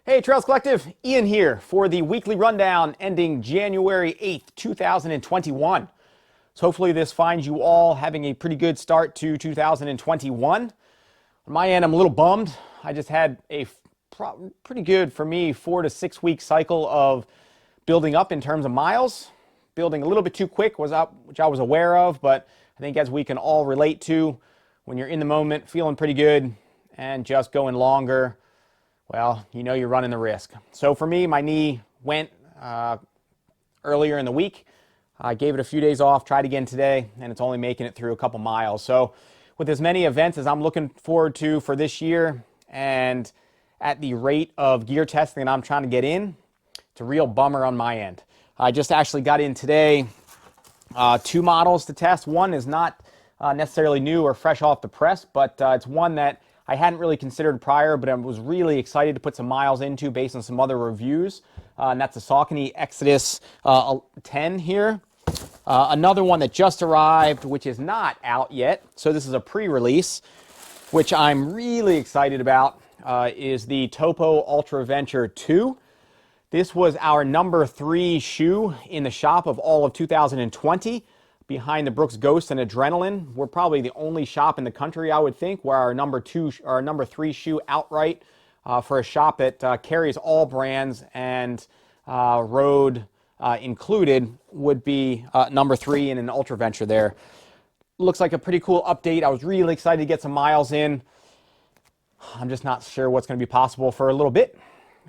Hey Trails Collective, Ian here for the weekly rundown ending January 8th, 2021. So hopefully this finds you all having a pretty good start to 2021. On my end, I'm a little bummed. I just had a pretty good, for me, 4 to 6 week cycle of building up in terms of miles. Building a little bit too quick, which I was aware of, but I think as we can all relate to, when you're in the moment, feeling pretty good, and just going longer, well, you know you're running the risk. So for me, my knee went earlier in the week. I gave it a few days off, tried again today, and it's only making it through a couple miles. So with as many events as I'm looking forward to for this year, and at the rate of gear testing that I'm trying to get in, it's a real bummer on my end. I just actually got in today 2 models to test. One is not necessarily new or fresh off the press, but it's one that I hadn't really considered prior, but I was really excited to put some miles into based on some other reviews. And that's the Saucony Exodus 10 here. Another one that just arrived, which is not out yet. So this is a pre-release, which I'm really excited about, is the Topo Ultra Venture 2. This was our number 3 shoe in the shop of all of 2020. Behind the Brooks Ghost and Adrenaline. We're probably the only shop in the country, I would think, where our number 3 shoe outright for a shop that carries all brands and road included would be number 3 in an Ultra Venture there. Looks like a pretty cool update. I was really excited to get some miles in. I'm just not sure what's going to be possible for a little bit,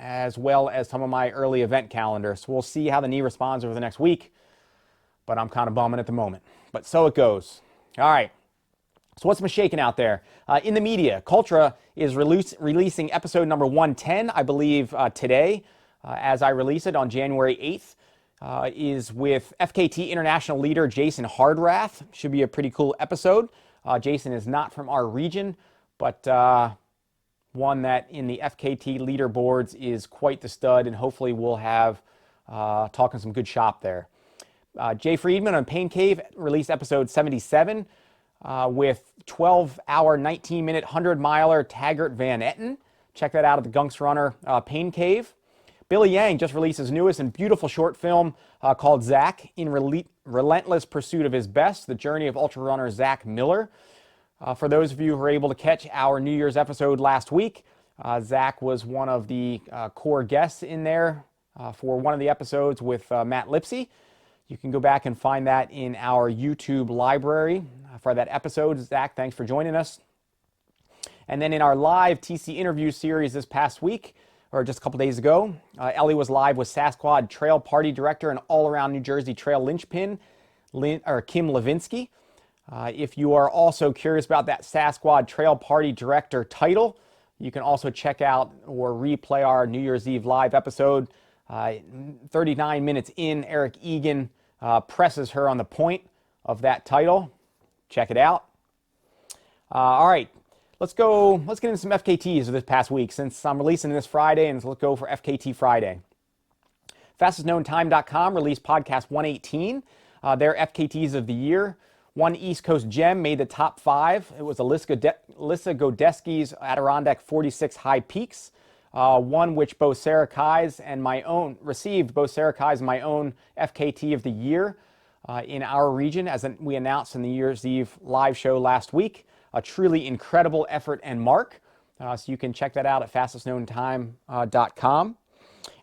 as well as some of my early event calendar. So we'll see how the knee responds over the next week. But I'm kind of bumming at the moment. But so it goes. All right. So what's been shaking out there? In the media, CULTRA is releasing episode number 110, I believe, today, as I release it on January 8th, is with FKT International leader Jason Hardrath. Should be a pretty cool episode. Jason is not from our region, but one that in the FKT leaderboards is quite the stud, and hopefully we'll have talking some good shop there. Jay Friedman on Pain Cave released episode 77 with 12-hour, 19-minute, 100-miler Taggart VanEtten. Check that out at the Gunks Runner Pain Cave. Billy Yang just released his newest and beautiful short film called Zach in Relentless Pursuit of His Best, the journey of Ultrarunner Zach Miller. For those of you who were able to catch our New Year's episode last week, Zach was one of the core guests in there for one of the episodes with Matt Lipsy. You can go back and find that in our YouTube library for that episode. Zach, thanks for joining us. And then in our live TC interview series this past week, or just a couple days ago, Ellie was live with Sassquad Trail Party Director and all-around New Jersey Trail lynchpin, Kim Levinsky. If you are also curious about that Sassquad Trail Party Director title, you can also check out or replay our New Year's Eve live episode. 39 minutes in, Eric Egan presses her on the point of that title. Check it out. All right, let's get into some FKTs of this past week. Since I'm releasing this Friday, and let's go for FKT Friday. FastestKnownTime.com released podcast 118, their FKTs of the year. One East Coast gem made the top 5. It was Alyssa Godesky's Adirondack 46 High Peaks. One which both Sarah Kai's and my own received, both Sarah Kai's and my own FKT of the year in our region, as we announced in the New Year's Eve live show last week. A truly incredible effort and mark. So you can check that out at fastestknowntime.com.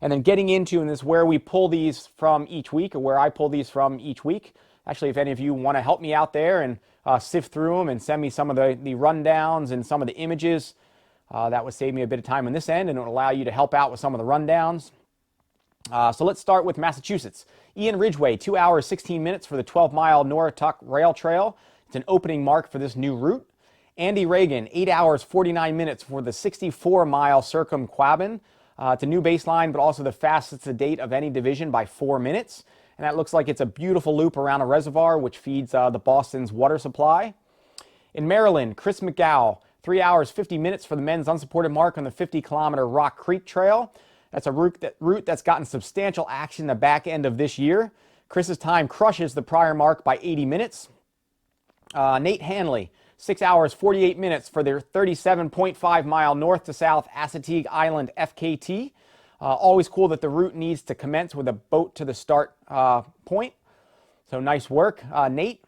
And then getting into, and this is where we pull these from each week, or where I pull these from each week. Actually, if any of you want to help me out there and sift through them and send me some of the rundowns and some of the images, that would save me a bit of time on this end, and it would allow you to help out with some of the rundowns. So let's start with Massachusetts. Iain Ridgway, 2 hours, 16 minutes for the 12-mile Norwottuck Rail Trail. It's an opening mark for this new route. Andy Reagan, 8 hours, 49 minutes for the 64-mile Circum Quabbin. It's a new baseline, but also the fastest to date of any division by 4 minutes. And that looks like it's a beautiful loop around a reservoir, which feeds the Boston's water supply. In Maryland, Chris McGow, 3 hours, 50 minutes for the men's unsupported mark on the 50-kilometer Rock Creek Trail. That's a route that's gotten substantial action in the back end of this year. Chris's time crushes the prior mark by 80 minutes. Nate Hanley, 6 hours, 48 minutes for their 37.5 mile north to south Assateague Island FKT. Always cool that the route needs to commence with a boat to the start point. So nice work, Nate.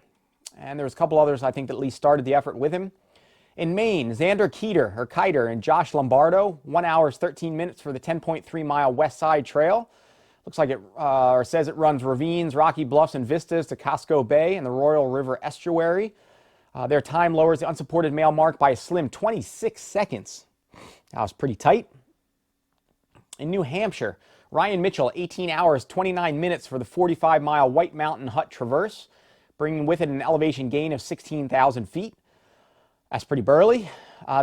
And there's a couple others, I think, that at least started the effort with him. In Maine, Xander Kiter and Josh Lombardo, 1 hours, 13 minutes for the 10.3 mile West Side Trail. Looks like it, or says it runs ravines, rocky bluffs, and vistas to Casco Bay and the Royal River Estuary. Their time lowers the unsupported male mark by a slim 26 seconds. That was pretty tight. In New Hampshire, Ryan Mitchell, 18 hours, 29 minutes for the 45 mile White Mountain Hut Traverse, bringing with it an elevation gain of 16,000 feet. That's pretty burly.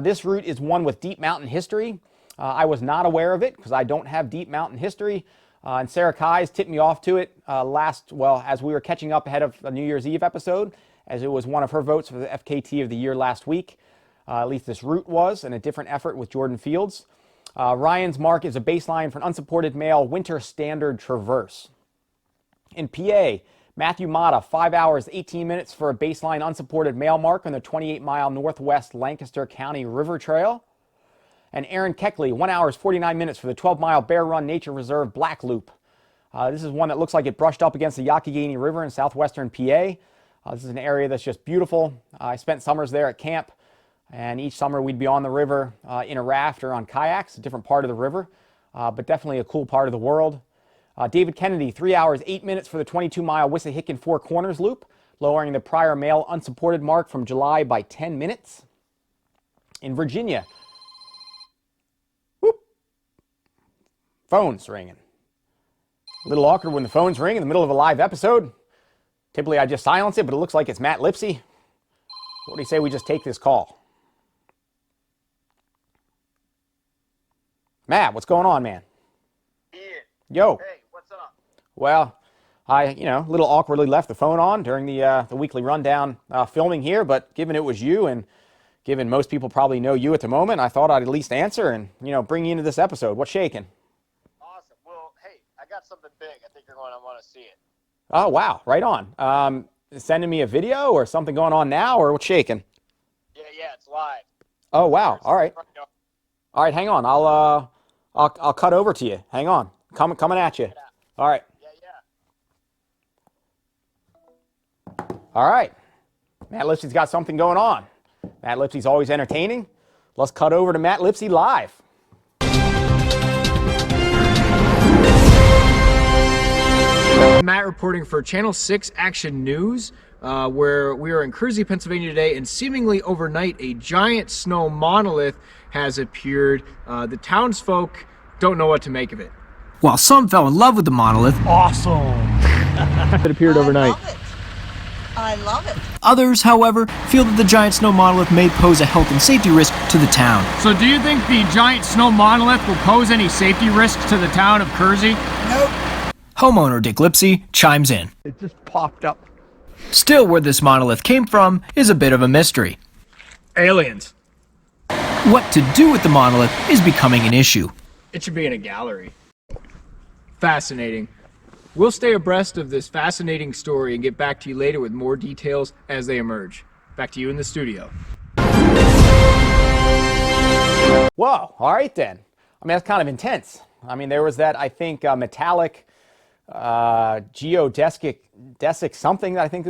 This route is one with deep mountain history. I was not aware of it because I don't have deep mountain history. And Sarah Kais tipped me off to it as we were catching up ahead of the New Year's Eve episode, as it was one of her votes for the FKT of the Year last week. At least this route was, and a different effort with Jordan Fields. Ryan's mark is a baseline for an unsupported male winter standard traverse. In PA, Matthew Mata, 5 hours, 18 minutes for a baseline unsupported male mark on the 28-mile Northwest Lancaster County River Trail. And Aaron Keckley, 1 hours, 49 minutes for the 12-mile Bear Run Nature Reserve Black Loop. This is one that looks like it brushed up against the Youghiogheny River in southwestern PA. This is an area that's just beautiful. I spent summers there at camp, and each summer we'd be on the river in a raft or on kayaks, a different part of the river, but definitely a cool part of the world. David Kennedy, 3 hours, 8 minutes for the 22-mile Wissahickon Four Corners Loop, lowering the prior male unsupported mark from July by 10 minutes. In Virginia, phone's ringing. A little awkward when the phones ring in the middle of a live episode. Typically I just silence it, but it looks like it's Matt Lipsy. What do you say we just take this call? Matt, what's going on, man? Ian. Yo. Hey, what's up? Well, I, a little awkwardly left the phone on during the weekly rundown filming here, but given it was you and given most people probably know you at the moment, I thought I'd at least answer and, bring you into this episode. What's shaking? Awesome. Well, hey, I got something big. I think you're going to want to see it. Oh, wow. Right on. Sending me a video or something going on now, or what's shaking? Yeah, it's live. Oh, wow. All right. All right, hang on. I'll cut over to you. Hang on. Coming at you. All right. Yeah. All right. Matt Lipsy's got something going on. Matt Lipsy's always entertaining. Let's cut over to Matt Lipsy live. Matt reporting for Channel 6 Action News, where we are in Kersey, Pennsylvania today, and seemingly overnight a giant snow monolith has appeared. The townsfolk don't know what to make of it. While some fell in love with the monolith, It appeared overnight. I love it. others, however, feel that the giant snow monolith may pose a health and safety risk to the town. So do you think the giant snow monolith will pose any safety risks to the town of Kersey? Nope. Homeowner Dick Lipsy chimes in. It just popped up. Still, where this monolith came from is a bit of a mystery. Aliens. What to do with the monolith is becoming an issue. It should be in a gallery. Fascinating. We'll stay abreast of this fascinating story and get back to you later with more details as they emerge. Back to you in the studio. Whoa. All right, then. That's kind of intense. There was that, I think, metallic geodesic something that I think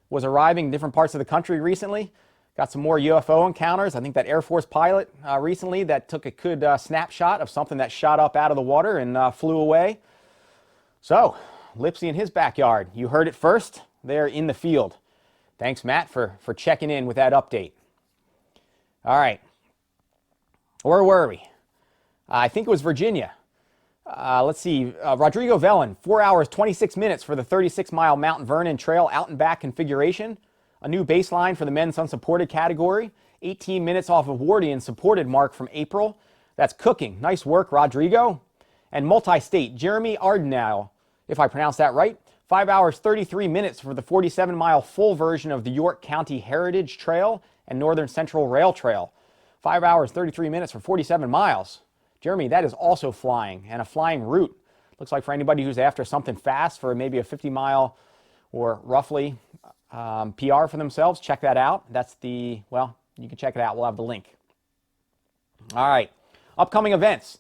was arriving in different parts of the country recently. Got some more UFO encounters. I think that Air Force pilot recently that took a good snapshot of something that shot up out of the water and flew away. So, Lipsy in his backyard. You heard it first there in the field. Thanks, Matt, for checking in with that update. All right. Where were we? I think it was Virginia. Let's see. Rodrigo Velen, 4 hours, 26 minutes for the 36-mile Mount Vernon Trail out and back configuration. A new baseline for the men's unsupported category. 18 minutes off of Wardian's supported mark from April. That's cooking. Nice work, Rodrigo. And multi-state, Jeremy Ardenau, if I pronounce that right. 5 hours, 33 minutes for the 47-mile full version of the York County Heritage Trail and Northern Central Rail Trail. 5 hours, 33 minutes for 47 miles. Jeremy, that is also flying, and a flying route. Looks like for anybody who's after something fast for maybe a 50-mile or roughly PR for themselves. Check that out. That's the, well, you can check it out. We'll have the link. All right, upcoming events.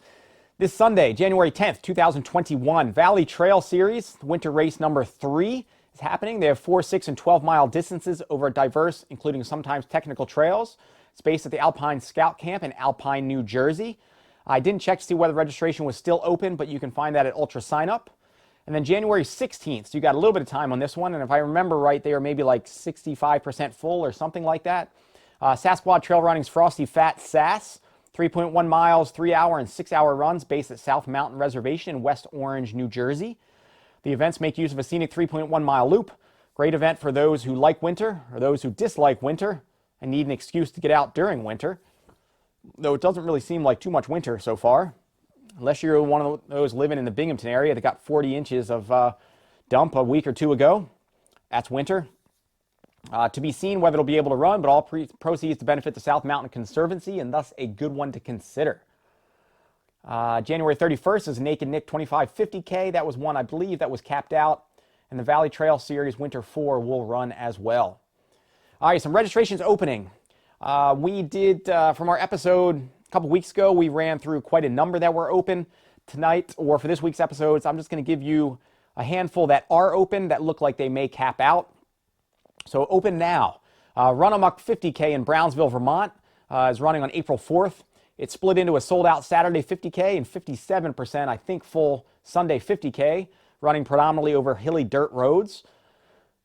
This Sunday, January 10th, 2021, Valley Trail Series, winter race number 3 is happening. They have 4, 6, and 12-mile distances over diverse, including sometimes technical trails. It's based at the Alpine Scout Camp in Alpine, New Jersey. I didn't check to see whether registration was still open, but you can find that at Ultra Sign Up. And then January 16th, so you got a little bit of time on this one, and if I remember right, they are maybe like 65% full or something like that. Sassquad Trail Running's Frosty Fat Sass, 3.1 miles, 3-hour and 6-hour runs based at South Mountain Reservation in West Orange, New Jersey. The events make use of a scenic 3.1-mile loop. Great event for those who like winter or those who dislike winter and need an excuse to get out during winter. Though it doesn't really seem like too much winter so far, unless you're one of those living in the Binghamton area that got 40 inches of dump a week or two ago. That's winter. To be seen whether it'll be able to run, but all proceeds to benefit the South Mountain Conservancy, and thus a good one to consider. January 31st is Naked Nick 2550K. That was one, I believe, that was capped out. And the Valley Trail Series Winter 4 will run as well. All right, some registrations opening. We did, from our episode a couple weeks ago, we ran through quite a number that were open. Tonight, or for this week's episodes, I'm just going to give you a handful that are open that look like they may cap out. So open now. Run Amok 50K in Brownsville, Vermont is running on April 4th. It's split into a sold-out Saturday 50K and 57%, I think, full Sunday 50K, running predominantly over hilly dirt roads.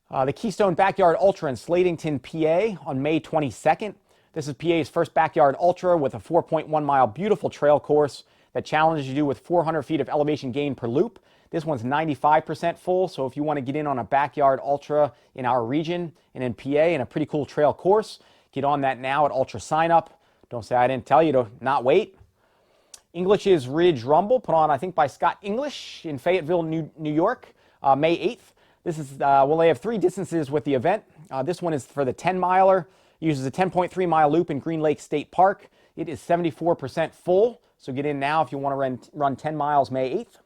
The Keystone Backyard Ultra in Slatington, PA on May 22nd. This is PA's first backyard ultra with a 4.1-mile beautiful trail course that challenges you with 400 feet of elevation gain per loop. This one's 95% full, so if you want to get in on a backyard ultra in our region and in PA and a pretty cool trail course, get on that now at Ultra Sign Up. Don't say I didn't tell you to not wait. English's Ridge Rumble, put on, I think, by Scott English in Fayetteville, New York, May 8th. This is, well, they have 3 distances with the event. This one is for the 10-miler. Uses a 10.3-mile loop in Green Lake State Park. It is 74% full, so get in now if you want to run 10 miles May 8th.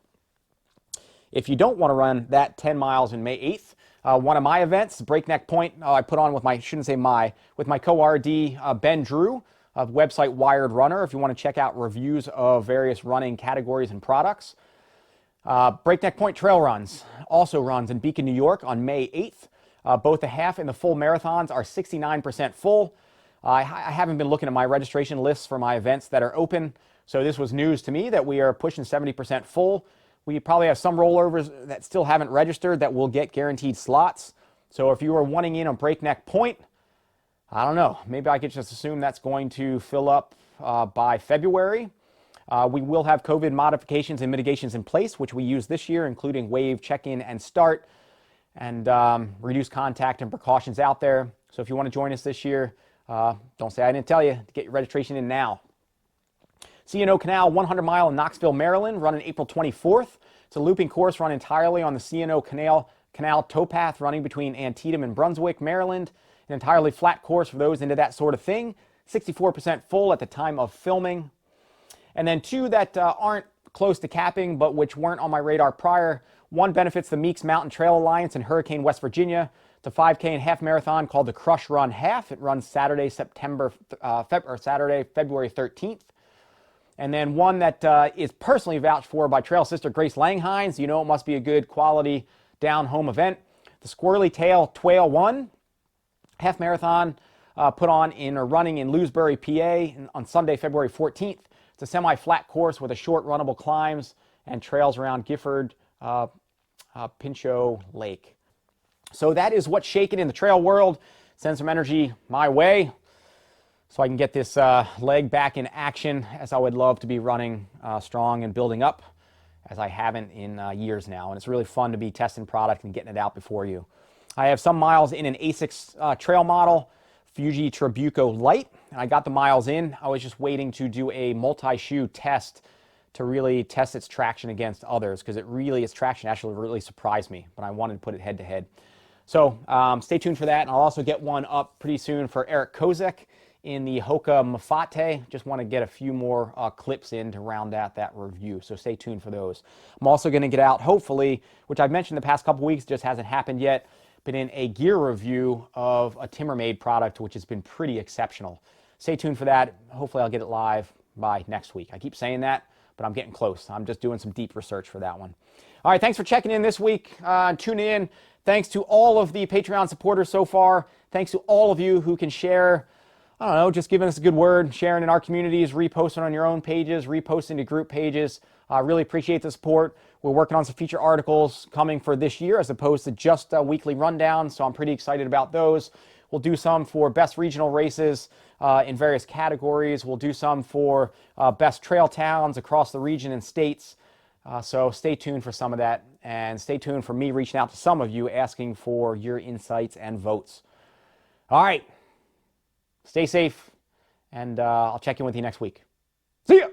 If you don't want to run that 10 miles in May 8th, one of my events, Breakneck Point, I put on with my, with my co-RD, Ben Drew, of website Wired Runner, if you want to check out reviews of various running categories and products. Breakneck Point Trail Runs also runs in Beacon, New York on May 8th. Both the half and the full marathons are 69% full. I haven't been looking at my registration lists for my events that are open, so this was news to me that we are pushing 70% full. We probably have some rollovers that still haven't registered that will get guaranteed slots. So if you are wanting in on Breakneck Point, I don't know, maybe I could just assume that's going to fill up by February. We will have COVID modifications and mitigations in place, which we use this year, including wave check-in and start, and reduce contact and precautions out there. So if you want to join us this year, don't say I didn't tell you to get your registration in now. C&O Canal 100-mile in Knoxville, Maryland, running April 24th. It's a looping course run entirely on the C&O Canal towpath running between Antietam and Brunswick, Maryland. An entirely flat course for those into that sort of thing. 64% full at the time of filming. And then 2 that aren't close to capping, but which weren't on my radar prior. One benefits the Meeks Mountain Trail Alliance in Hurricane, West Virginia. It's a 5K and half marathon called the Crush Run Half. It runs Saturday, February 13th. And then one that is personally vouched for by Trail Sister Grace Langhines. You know it must be a good quality down-home event. The Squirrely Tail Twail 1 half marathon put on in or running in Lewisburg, PA on Sunday, February 14th. It's a semi-flat course with a short runnable climbs and trails around Gifford, Pinchot Lake. So that is what's shaking in the trail world. Send some energy my way so I can get this leg back in action, as I would love to be running strong and building up, as I haven't in years now. And it's really fun to be testing product and getting it out before you. I have some miles in an ASICS trail model, Fuji Trabuco Light, and I got the miles in. I was just waiting to do a multi-shoe test to really test its traction against others, because its traction actually really surprised me, but I wanted to put it head-to-head. So stay tuned for that, and I'll also get one up pretty soon for Eric Kozek in the Hoka Mafate. Just want to get a few more clips in to round out that review, so stay tuned for those. I'm also going to get out, hopefully, which I've mentioned the past couple weeks, just hasn't happened yet, been in a gear review of a TimberMade product, which has been pretty exceptional. Stay tuned for that. Hopefully I'll get it live by next week. I keep saying that, but I'm getting close. I'm just doing some deep research for that one. All right, thanks for checking in this week. Tune in. Thanks to all of the Patreon supporters so far. Thanks to all of you who can share, I don't know, just giving us a good word, sharing in our communities, reposting on your own pages, reposting to group pages. I really appreciate the support. We're working on some feature articles coming for this year as opposed to just a weekly rundown, so I'm pretty excited about those. We'll do some for best regional races in various categories. We'll do some for best trail towns across the region and states. So stay tuned for some of that, and stay tuned for me reaching out to some of you asking for your insights and votes. All right, stay safe, and I'll check in with you next week. See ya!